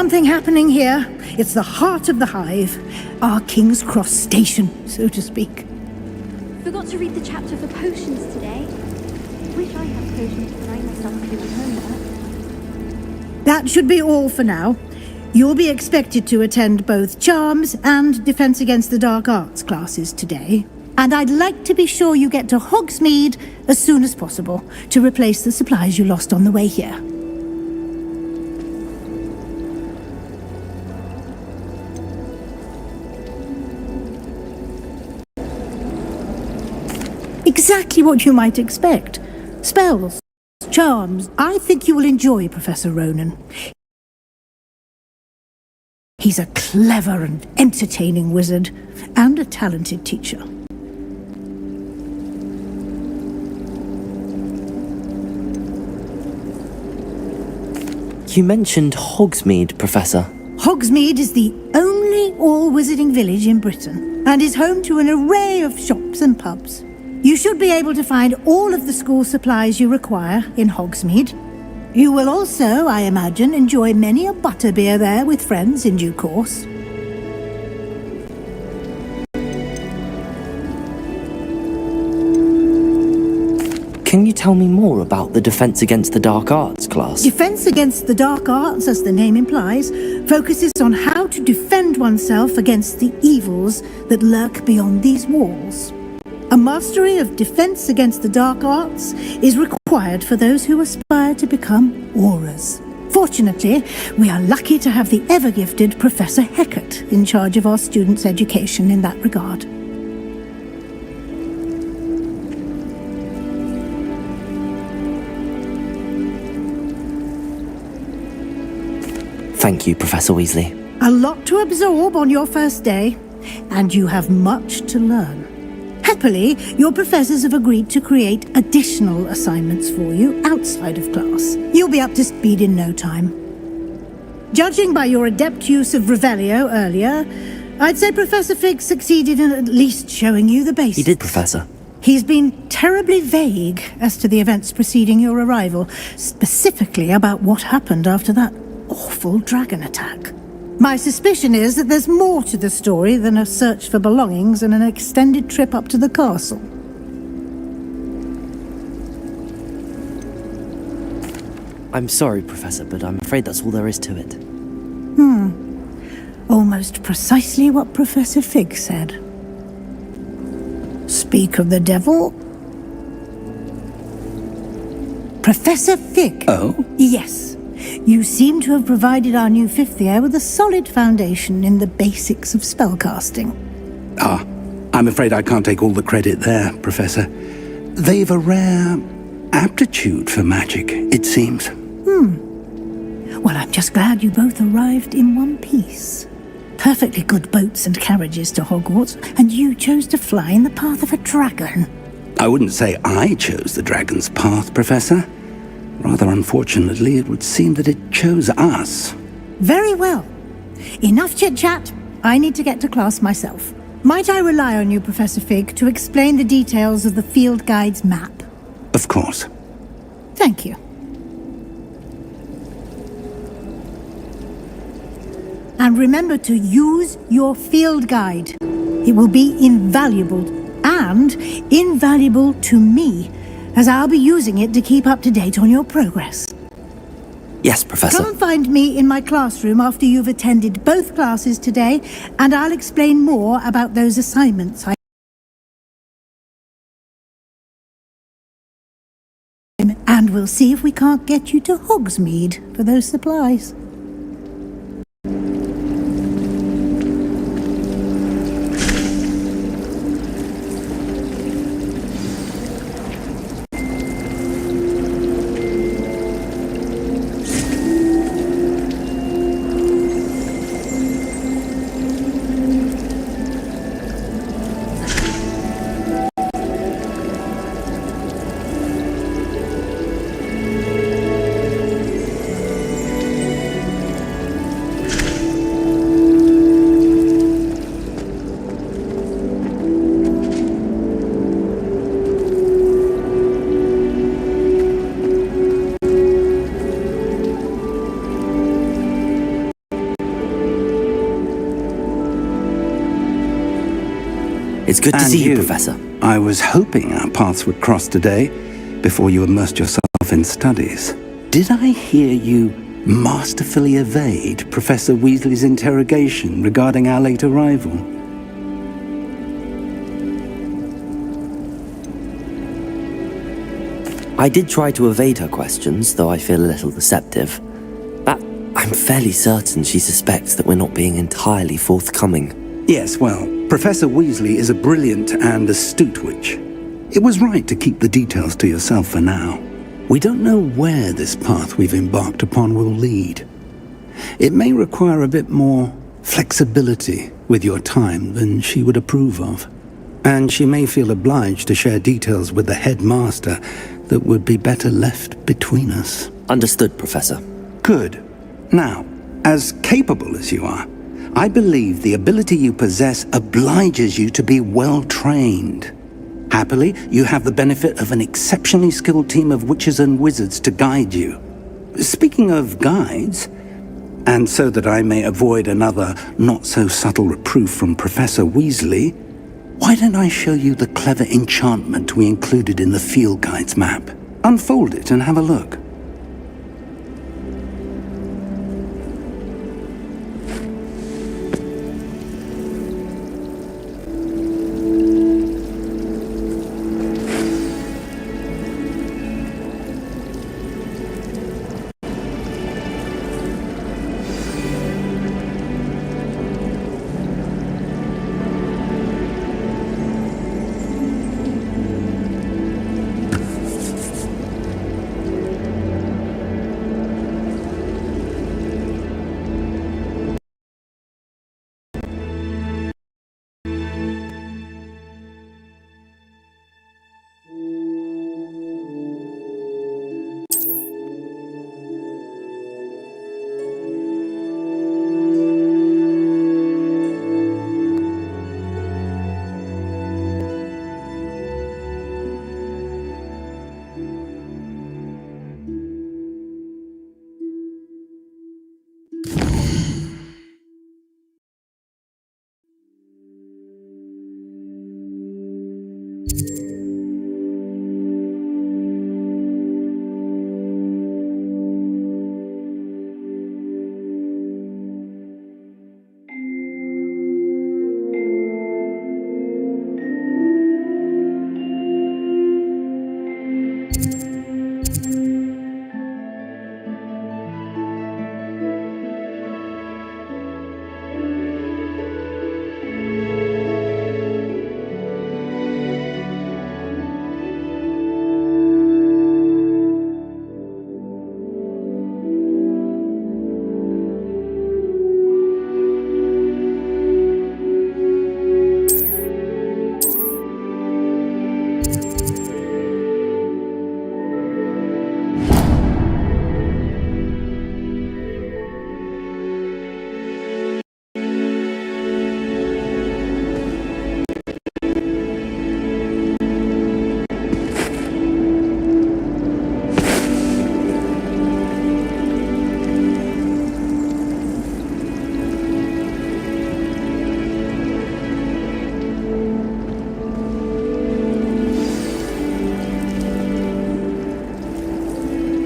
something happening here. It's the heart of the hive. Our King's Cross station, so to speak. Forgot to read the chapter for potions today. Wish I had potions to write myself through homework. That should be all for now. You'll be expected to attend both Charms and Defense Against the Dark Arts classes today. And I'd like to be sure you get to Hogsmeade as soon as possible to replace the supplies you lost on the way here. Exactly what you might expect. Spells, charms. I think you will enjoy Professor Ronan. He's a clever and entertaining wizard, and a talented teacher. You mentioned Hogsmeade, Professor. Hogsmeade is the only all-wizarding village in Britain, and is home to an array of shops and pubs. You should be able to find all of the school supplies you require in Hogsmeade. You will also, I imagine, enjoy many a butterbeer there with friends in due course. Can you tell me more about the Defense Against the Dark Arts class? Defense Against the Dark Arts, as the name implies, focuses on how to defend oneself against the evils that lurk beyond these walls. A mastery of Defense Against the Dark Arts is required for those who aspire to become Aurors. Fortunately, we are lucky to have the ever-gifted Professor Hecat in charge of our students' education in that regard. Thank you, Professor Weasley. A lot to absorb on your first day, and you have much to learn. Happily, your professors have agreed to create additional assignments for you outside of class. You'll be up to speed in no time. Judging by your adept use of Revelio earlier, I'd say Professor Fig succeeded in at least showing you the basics. He did, Professor. He's been terribly vague as to the events preceding your arrival, specifically about what happened after that awful dragon attack. My suspicion is that there's more to the story than a search for belongings and an extended trip up to the castle. I'm sorry, Professor, but I'm afraid that's all there is to it. Almost precisely what Professor Fig said. Speak of the devil. Professor Fig. Oh? Yes. You seem to have provided our new fifth year with a solid foundation in the basics of spellcasting. Ah, I'm afraid I can't take all the credit there, Professor. They've a rare aptitude for magic, it seems. Well, I'm just glad you both arrived in one piece. Perfectly good boats and carriages to Hogwarts, and you chose to fly in the path of a dragon. I wouldn't say I chose the dragon's path, Professor. Rather unfortunately, it would seem that it chose us. Very well. Enough chit-chat. I need to get to class myself. Might I rely on you, Professor Fig, to explain the details of the field guide's map? Of course. Thank you. And remember to use your field guide. It will be invaluable, and invaluable to me, as I'll be using it to keep up to date on your progress. Yes, Professor. Come and find me in my classroom after you've attended both classes today, and I'll explain more about those assignments and we'll see if we can't get you to Hogsmeade for those supplies. It's good to And see you, Professor. I was hoping our paths would cross today, before you immersed yourself in studies. Did I hear you masterfully evade Professor Weasley's interrogation regarding our late arrival? I did try to evade her questions, though I feel a little deceptive. But I'm fairly certain she suspects that we're not being entirely forthcoming. Yes, well, Professor Weasley is a brilliant and astute witch. It was right to keep the details to yourself for now. We don't know where this path we've embarked upon will lead. It may require a bit more flexibility with your time than she would approve of. And she may feel obliged to share details with the headmaster that would be better left between us. Understood, Professor. Good. Now, as capable as you are, I believe the ability you possess obliges you to be well trained. Happily, you have the benefit of an exceptionally skilled team of witches and wizards to guide you. Speaking of guides, and so that I may avoid another not-so-subtle reproof from Professor Weasley, why don't I show you the clever enchantment we included in the field guide's map? Unfold it and have a look.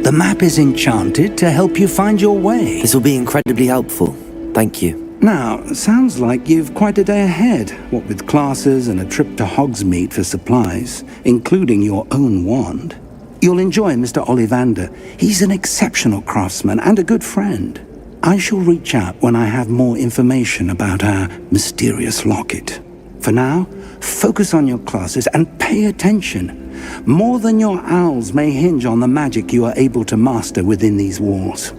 The map is enchanted to help you find your way. This will be incredibly helpful. Thank you. Now, sounds like you've quite a day ahead, what with classes and a trip to Hogsmeade for supplies, including your own wand. You'll enjoy Mr. Ollivander. He's an exceptional craftsman and a good friend. I shall reach out when I have more information about our mysterious locket. For now, focus on your classes and pay attention. More than your owls may hinge on the magic you are able to master within these walls.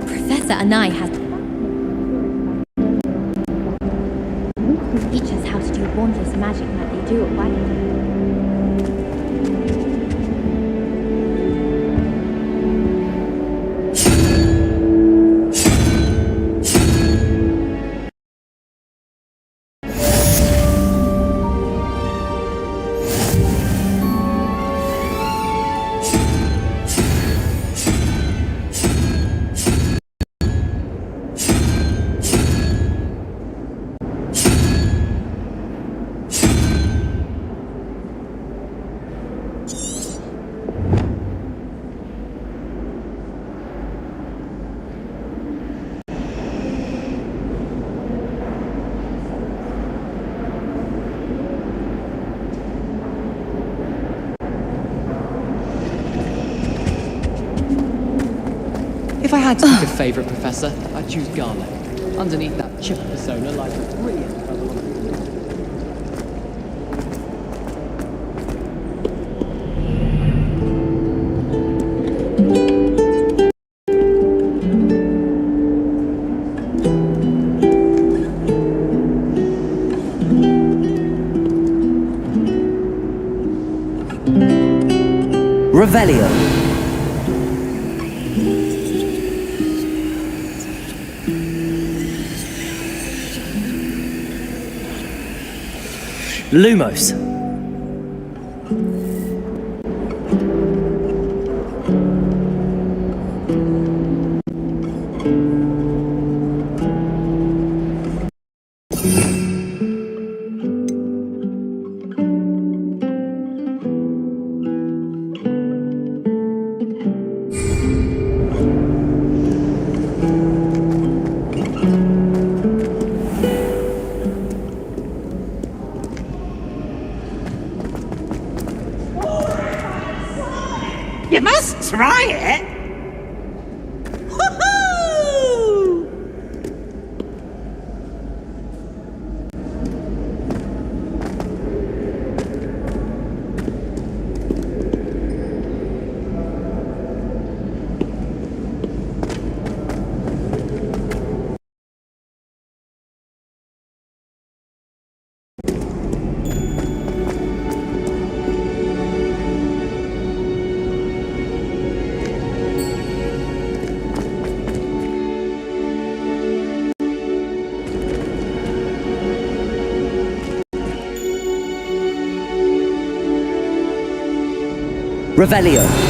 Professor Anai has teach us how to do wondrous magic like they do at Wagner. If I had to pick a favourite professor, I'd choose Garlic. Underneath that chipper persona lies a brilliant level of... Revelio. Lumos. You must try it! Woohoo! Revelio.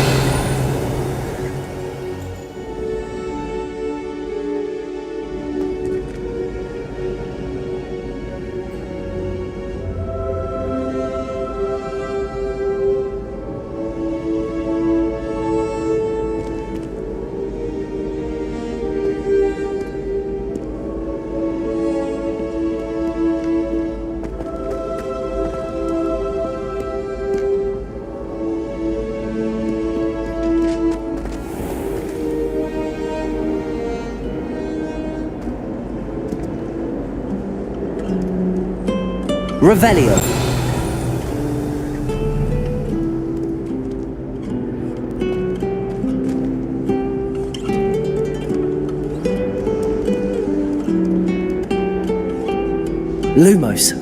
Revelio. Lumos.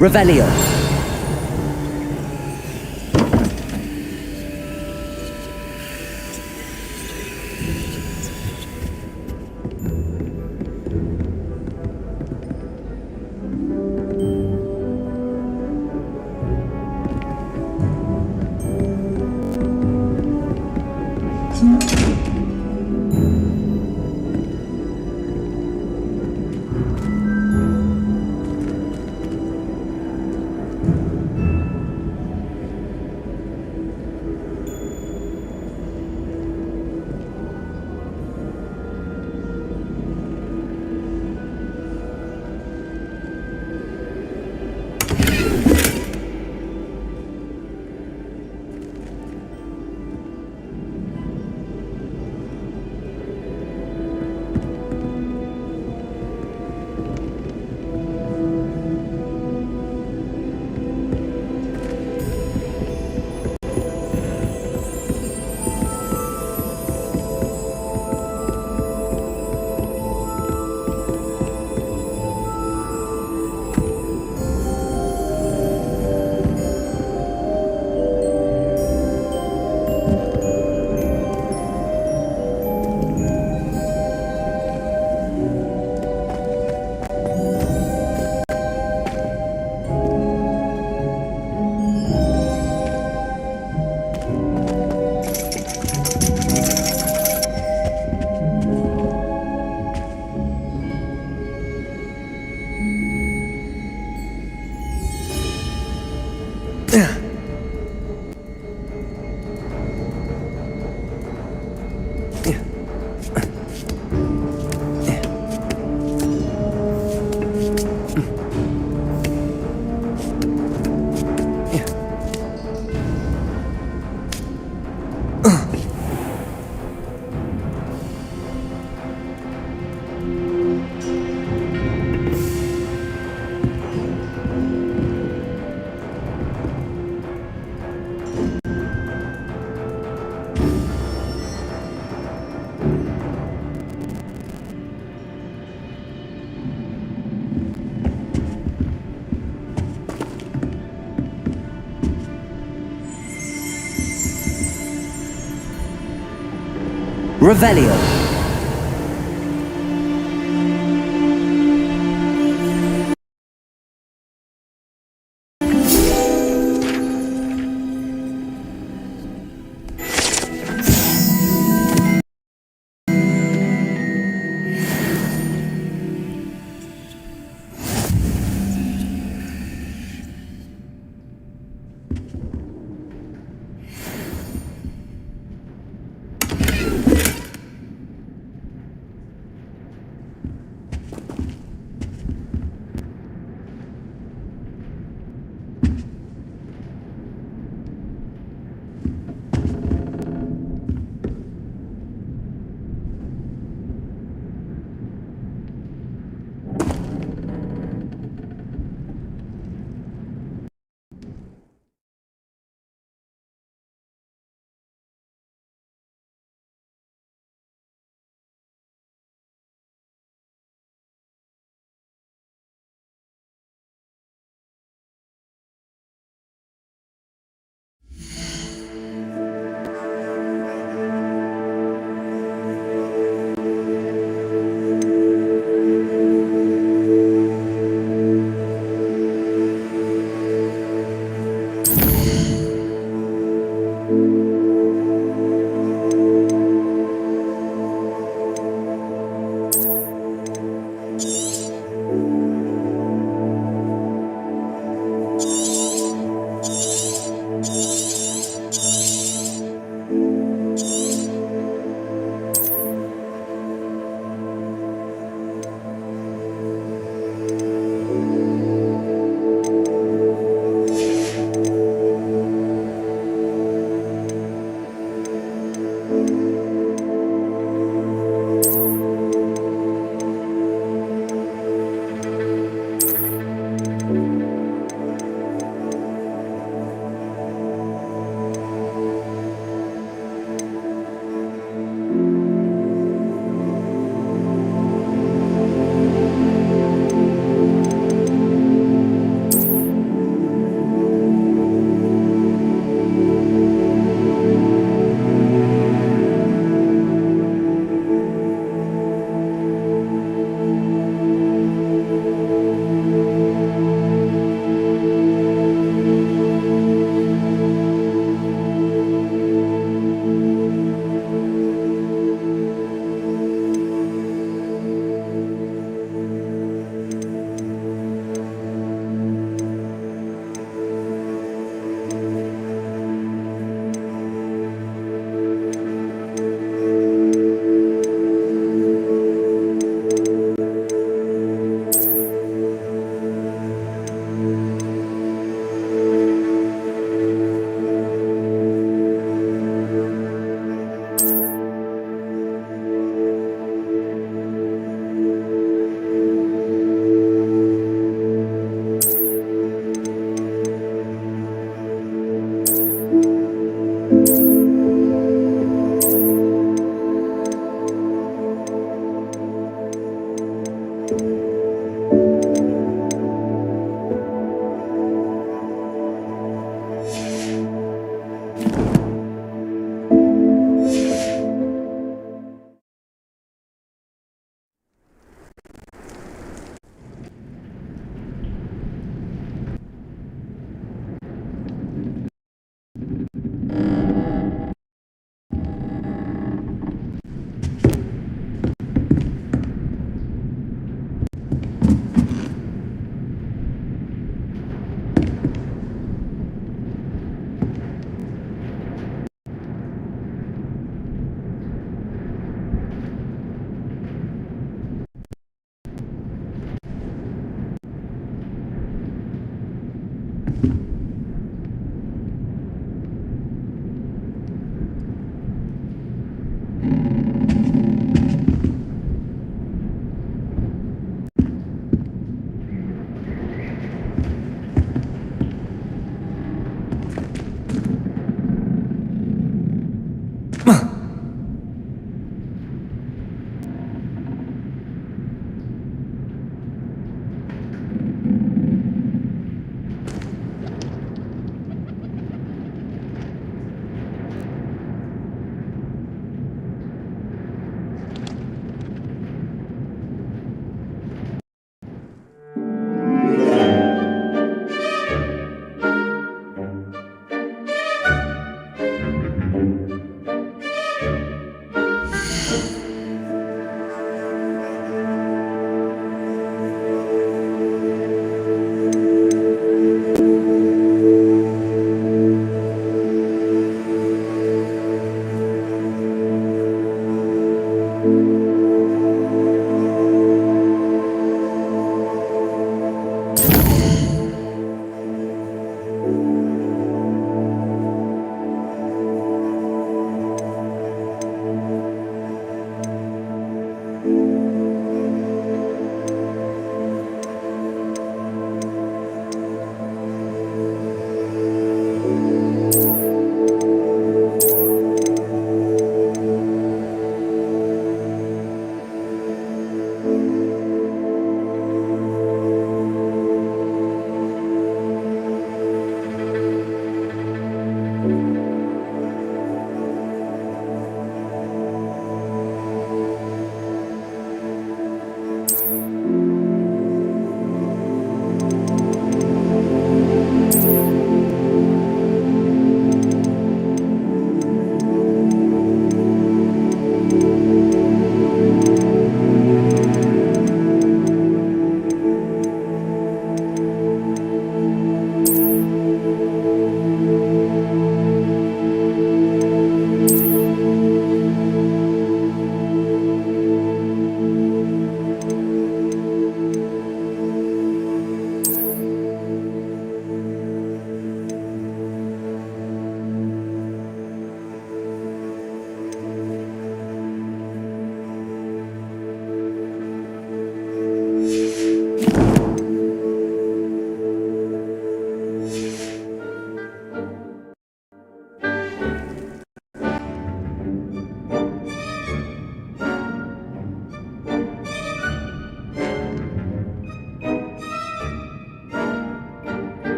Revelio. Revelio.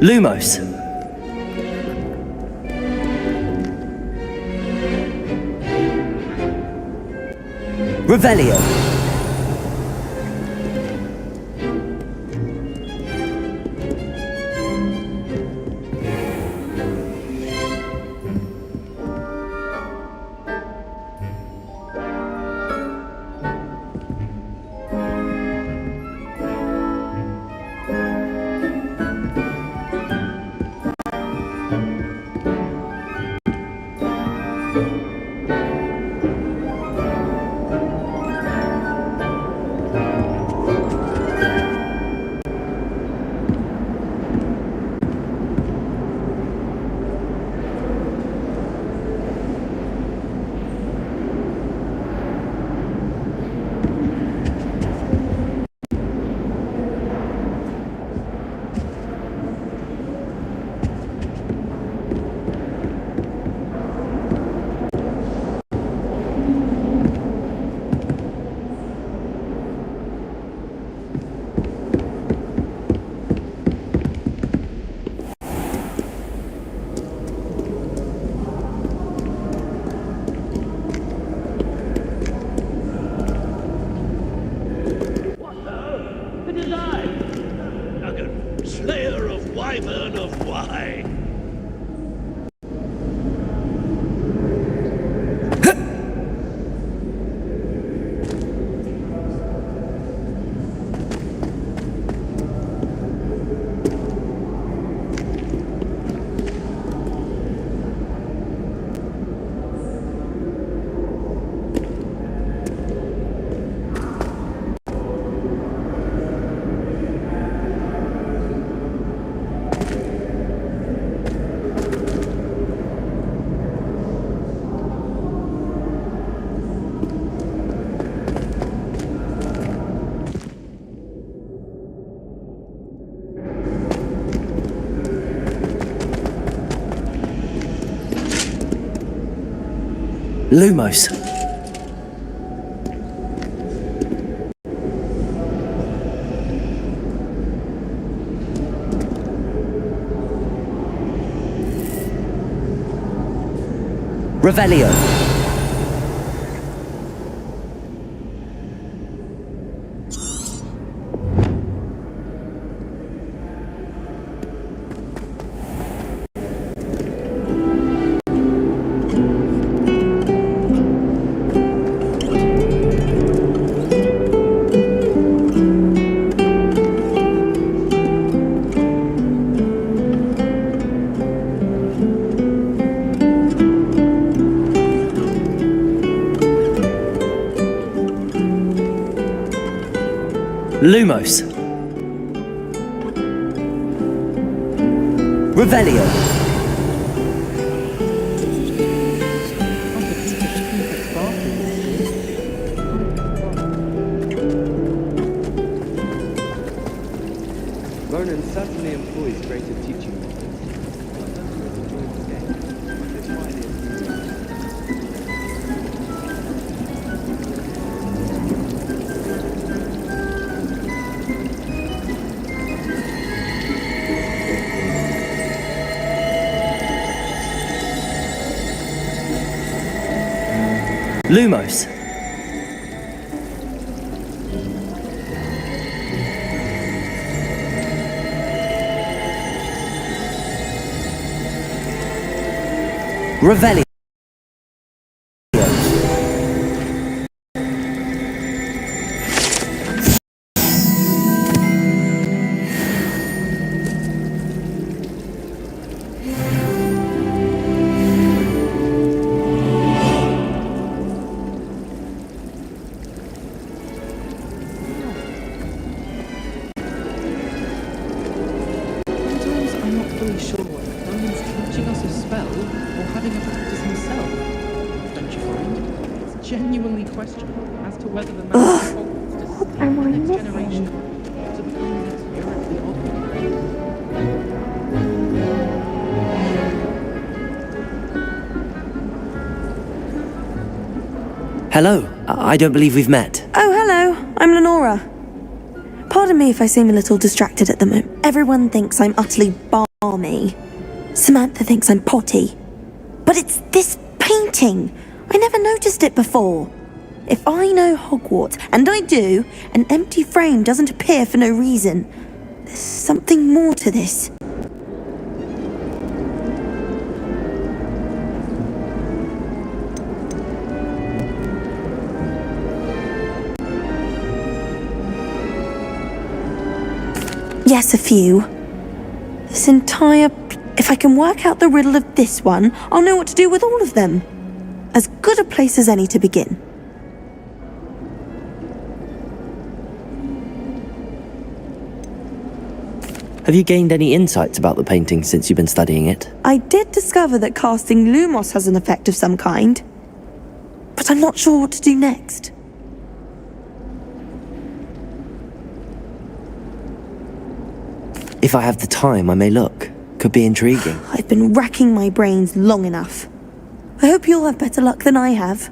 Lumos. Revelio. Slayer of Wyvern of Wye. Lumos. Revelio. Lumos. Revelio. Ronan certainly employs creative teaching methods. Lumos. Revelio. Sometimes I'm not fully sure whether Merlin's teaching us a spell or having a practice himself. Don't you find? It's genuinely questionable as to whether the man of Hogwarts to steer the next generation to become the next Europe the Odd. Hello. I don't believe we've met. Oh, hello. I'm Lenora. Pardon me if I seem a little distracted at the moment. Everyone thinks I'm utterly balmy. Samantha thinks I'm potty. But it's this painting. I never noticed it before. If I know Hogwarts, and I do, an empty frame doesn't appear for no reason. There's something more to this. Yes, a few. This entire... If I can work out the riddle of this one, I'll know what to do with all of them. As good a place as any to begin. Have you gained any insights about the painting since you've been studying it? I did discover that casting Lumos has an effect of some kind. But I'm not sure what to do next. If I have the time, I may look. Could be intriguing. I've been racking my brains long enough. I hope you'll have better luck than I have.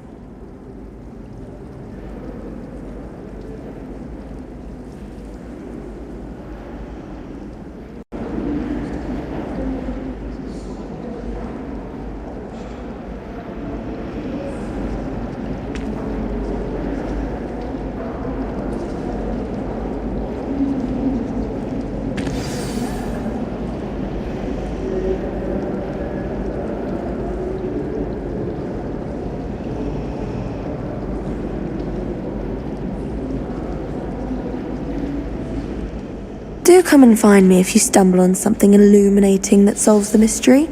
Do come and find me if you stumble on something illuminating that solves the mystery.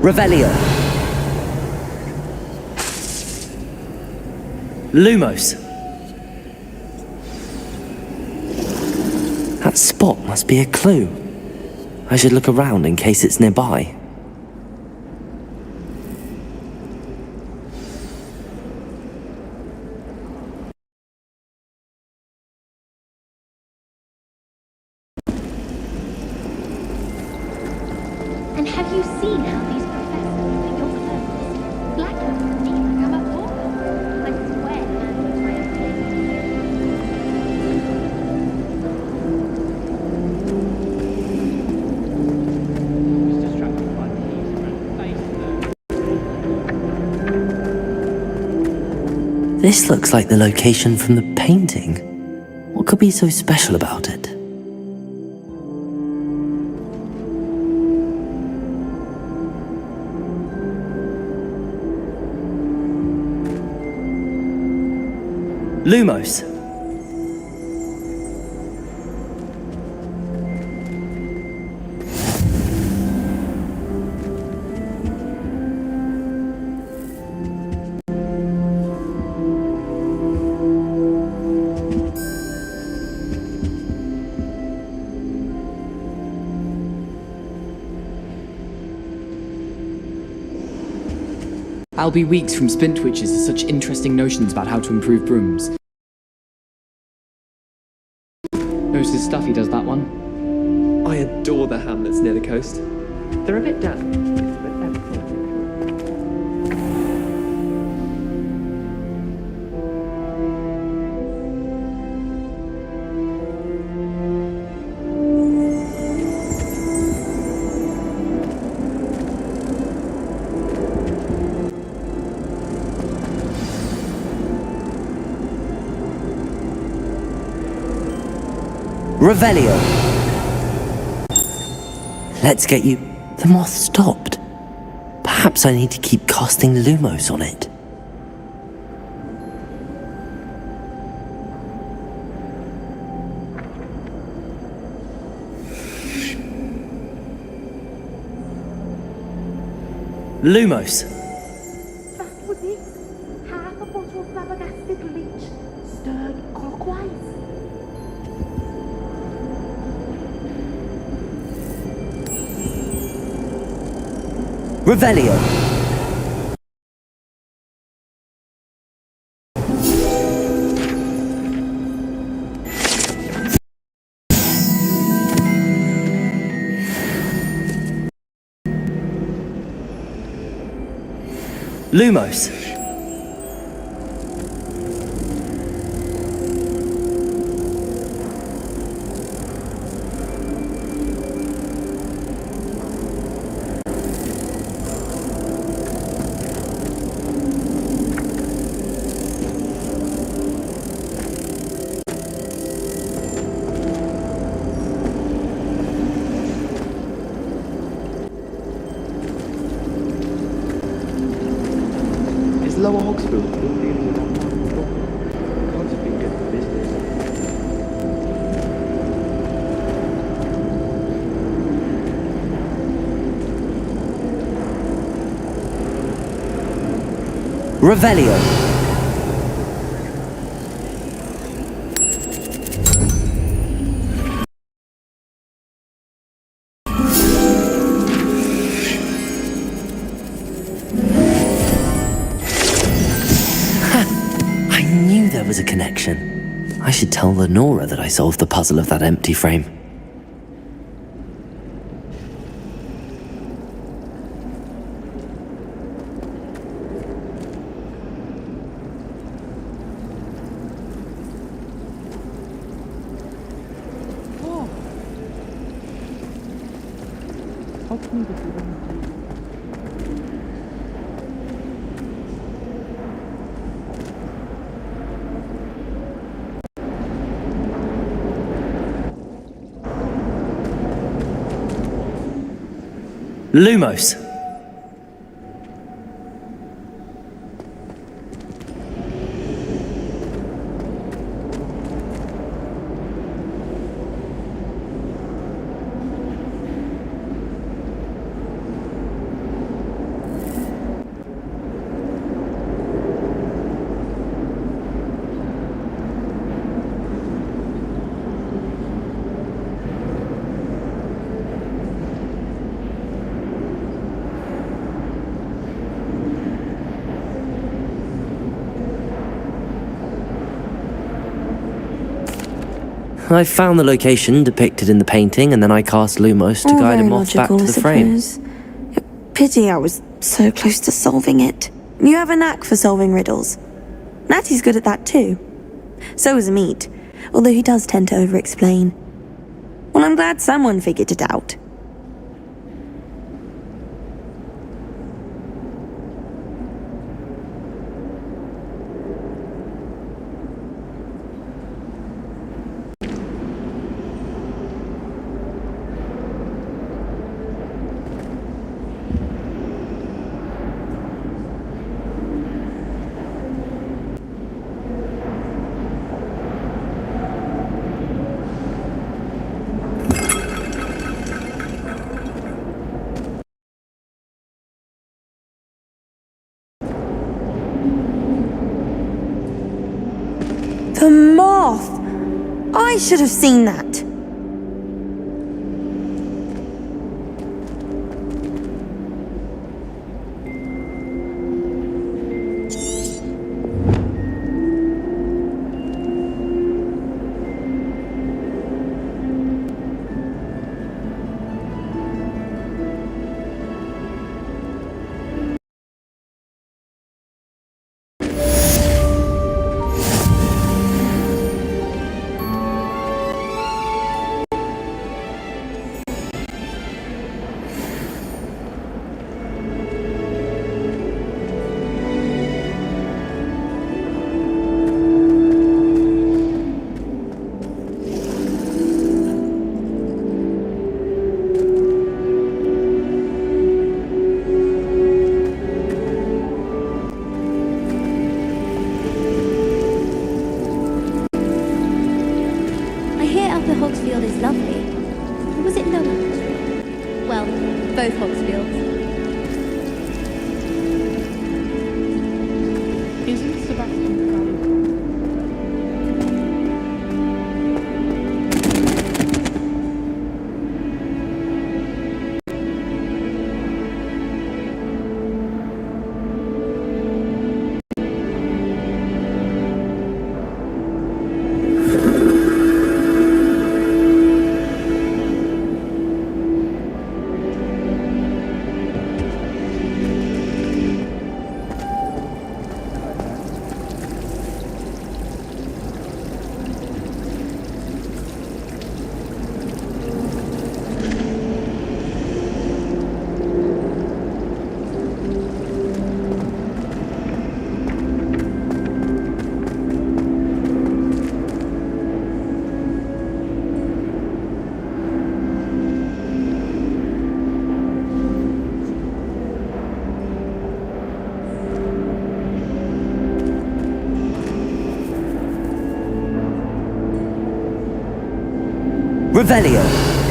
Revelio. Lumos. That spot must be a clue. I should look around in case it's nearby. And have you seen how these professors wear your clothes? Black ones, did you come up for? I swear, Was distracted by the keys around the face though. This looks like the location from the painting. What could be so special about it? Lumos. I'll be weeks from Splintwitches with such interesting notions about how to improve brooms. Knows his stuff, he does that one. I adore the hamlets near the coast. They're a bit damp, but everything. Revelio. Let's get you... The moth stopped. Perhaps I need to keep casting Lumos on it. Lumos. That was it. Half a bottle of flabbergasted bleach, stirred clockwise. Revelio. Lumos. Is Lower Hogsfield still dealing with that one problem? Can't have been good for business. Revelio. I knew there was a connection. I should tell Lenora that I solved the puzzle of that empty frame. How can you do that? Lumos. I found the location depicted in the painting, and then I cast Lumos to All guide a very moth back logical, to I the frame. suppose. Pity I was so close to solving it. You have a knack for solving riddles. Natty's good at that too. So is Amit, although he does tend to over-explain. Well, I'm glad someone figured it out. The moth! I should have seen that. skills. Isn't Sebastian fairly common? Revelio.